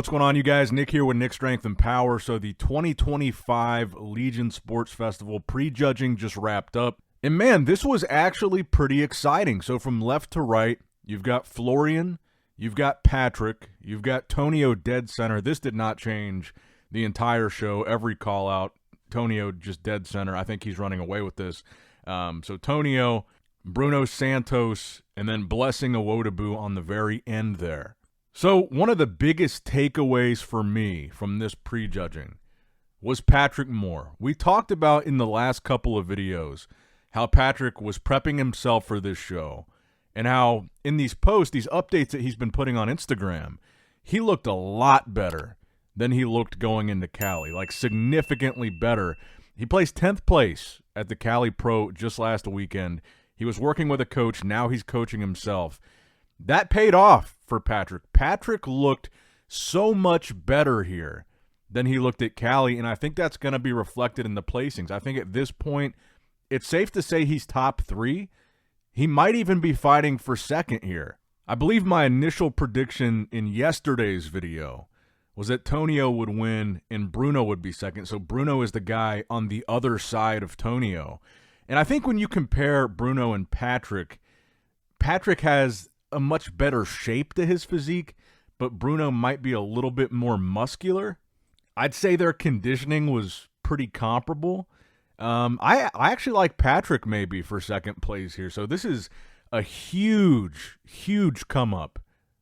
What's going on, you guys? Nick here with Nick Strength and Power. So the 2025 Legion Sports Festival Prejudging just wrapped up. And man, this was actually pretty exciting. So from left to right, you've got Florian, you've got Patrick, you've got Tonio dead center. This did not change the entire show. Every call out, Tonio just dead center. I think he's running away with this. So Tonio, Bruno Santos, and then Blessing Awodabu on the very end there. So one of the biggest takeaways for me from this prejudging was Patrick Moore. We talked about in the last couple of videos how Patrick was prepping himself for this show and how in these posts, these updates that he's been putting on Instagram, he looked a lot better than he looked going into Cali, like significantly better. He placed 10th place at the Cali Pro just last weekend. He was working with a coach. Now he's coaching himself. That paid off for Patrick. Patrick looked so much better here than he looked at Cali, and I think that's going to be reflected in the placings. I think at this point, it's safe to say he's top 3. He might even be fighting for second here. I believe my initial prediction in yesterday's video was that Tonio would win and Bruno would be second. So Bruno is the guy on the other side of Tonio. And I think when you compare Bruno and Patrick, Patrick has a much better shape to his physique, but Bruno might be a little bit more muscular. I'd say their conditioning was pretty comparable. I actually like Patrick maybe for second place here. So this is a huge, huge come up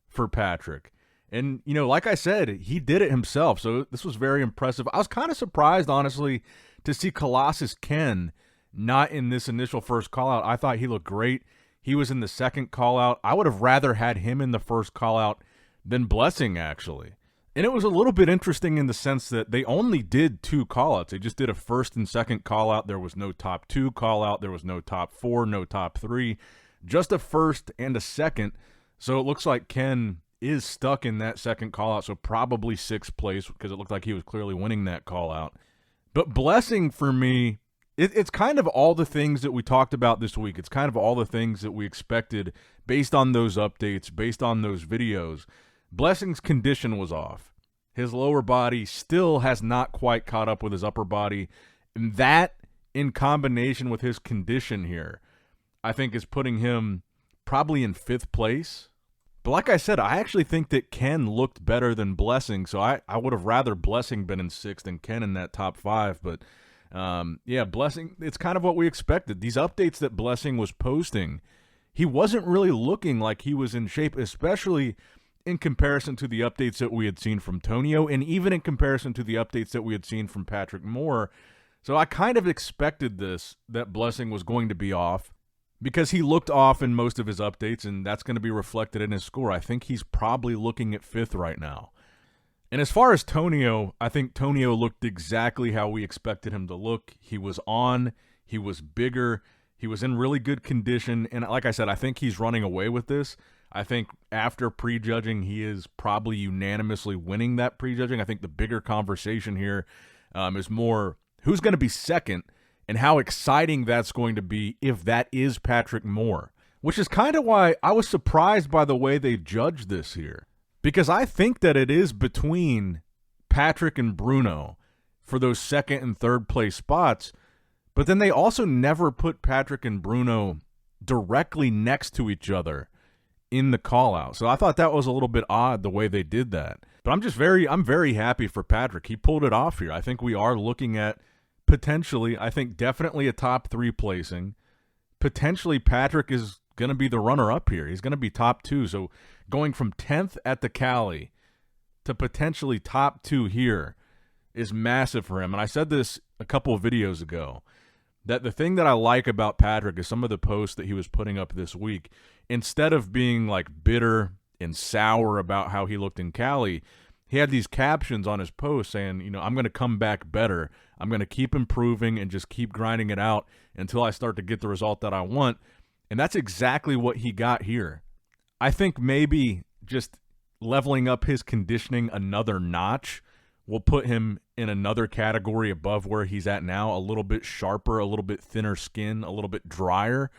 for Patrick. And, you know, like I said, he did it himself. So this was very impressive. I was kind of surprised, honestly, to see Colossus Ken not in this initial first call out. I thought he looked great. He was in the second call out. I would have rather had him in the first call out than Blessing, actually. And it was a little bit interesting in the sense that they only did 2 call outs. They just did a first and second call out. There was no top 2 call out. There was no top 4, no top 3, just a first and a second. So it looks like Ken is stuck in that second call out. So probably 6th place because it looked like he was clearly winning that call out. But Blessing for me, it's kind of all the things that we talked about this week. It's kind of all the things that we expected based on those updates, based on those videos. Blessing's condition was off. His lower body still has not quite caught up with his upper body. And that, in combination with his condition here, I think is putting him probably in 5th place. But like I said, I actually think that Ken looked better than Blessing. So I would have rather Blessing been in 6th than Ken in that top 5. But yeah, Blessing, it's kind of what we expected. These updates that Blessing was posting, he wasn't really looking like he was in shape, especially in comparison to the updates that we had seen from Tonio and even in comparison to the updates that we had seen from Patrick Moore. So I kind of expected this, that Blessing was going to be off because he looked off in most of his updates, and that's going to be reflected in his score. I think he's probably looking at 5th right now. And as far as Tonio, I think Tonio looked exactly how we expected him to look. He was on, he was bigger, he was in really good condition, and like I said, I think he's running away with this. I think after prejudging, he is probably unanimously winning that prejudging. I think the bigger conversation here is more who's going to be second and how exciting that's going to be if that is Patrick Moore, which is kind of why I was surprised by the way they judged this here. Because I think that it is between Patrick and Bruno for those second and third place spots, but then they also never put Patrick and Bruno directly next to each other in the call out. So I thought that was a little bit odd the way they did that. But I'm very happy for Patrick. He pulled it off here. I think we are looking at potentially, I think definitely a top 3 placing. Potentially Patrick is going to be the runner-up here. He's going to be top 2. So going from 10th at the Cali to potentially top 2 here is massive for him. And I said this a couple of videos ago, that the thing that I like about Patrick is some of the posts that he was putting up this week, instead of being like bitter and sour about how he looked in Cali, he had these captions on his post saying, you know, I'm going to come back better. I'm going to keep improving and just keep grinding it out until I start to get the result that I want. And that's exactly what he got here. I think maybe just leveling up his conditioning another notch will put him in another category above where he's at now, a little bit sharper, a little bit thinner skin, a little bit drier.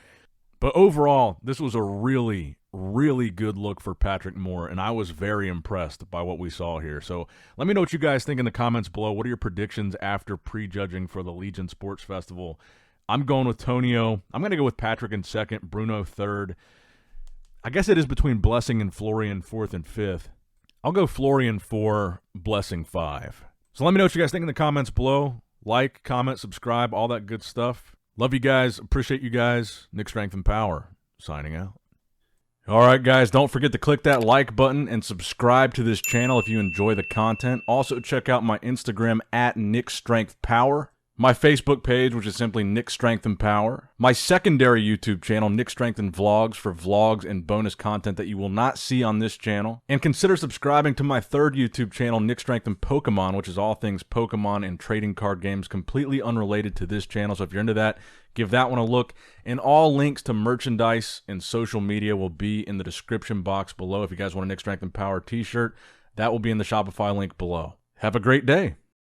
But overall, this was a really, really good look for Patrick Moore, and I was very impressed by what we saw here. So let me know what you guys think in the comments below. What are your predictions after prejudging for the Legion Sports Festival? I'm going with Tonio. I'm going to go with Patrick in second, Bruno third. I guess it is between Blessing and Florian fourth and fifth. I'll go Florian 4, Blessing 5. So let me know what you guys think in the comments below. Like, comment, subscribe, all that good stuff. Love you guys. Appreciate you guys. Nick Strength and Power, signing out. All right, guys, don't forget to click that like button and subscribe to this channel if you enjoy the content. Also, check out my Instagram at Nick Strength Power. My Facebook page, which is simply Nick Strength and Power. My secondary YouTube channel, Nick Strength and Vlogs, for vlogs and bonus content that you will not see on this channel. And consider subscribing to my third YouTube channel, Nick Strength and Pokemon, which is all things Pokemon and trading card games, completely unrelated to this channel. So if you're into that, give that one a look. And all links to merchandise and social media will be in the description box below. If you guys want a Nick Strength and Power t-shirt, that will be in the Shopify link below. Have a great day.